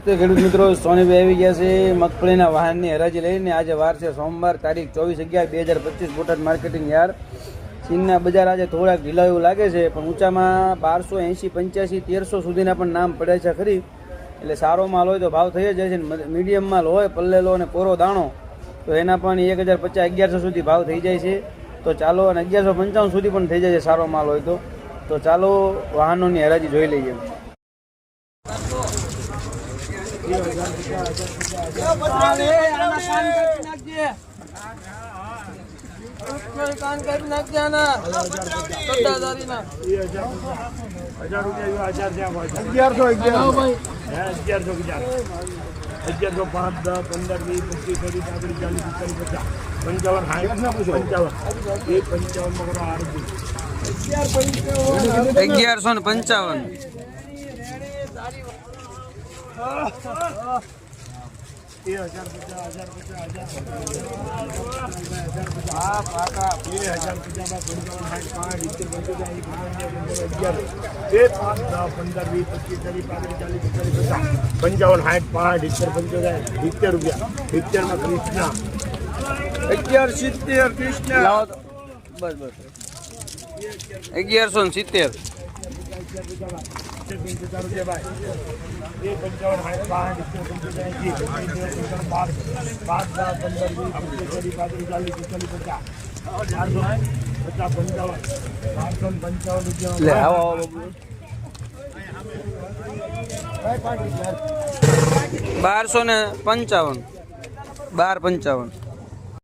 નમસ્તે ખેડૂત મિત્રો, સોનીભાઈ આવી ગયા છે મગફળીના વાહનની હરાજી લઈને। આજે વાર છે સોમવાર, તારીખ 24/11/2025, બોટાદ માર્કેટિંગ યાર્ડ। ચીનના બજાર આજે થોડાક ઢીલા એવું લાગે છે, પણ ઊંચામાં 1280, 85, 1300 સુધીના પણ નામ પડે છે ખરી। એટલે સારો માલ હોય તો ભાવ થઈ જાય છે, મીડિયમ માલ હોય પલ્લેલો અને કોરો દાણો તો એના પણ 1050, 1100 સુધી ભાવ થઈ જાય છે। તો ચાલો, અને 1155 સુધી પણ થઈ જાય છે સારો માલ હોય તો ચાલો વાહનોની હરાજી જોઈ લઈએ। ₹1255 1255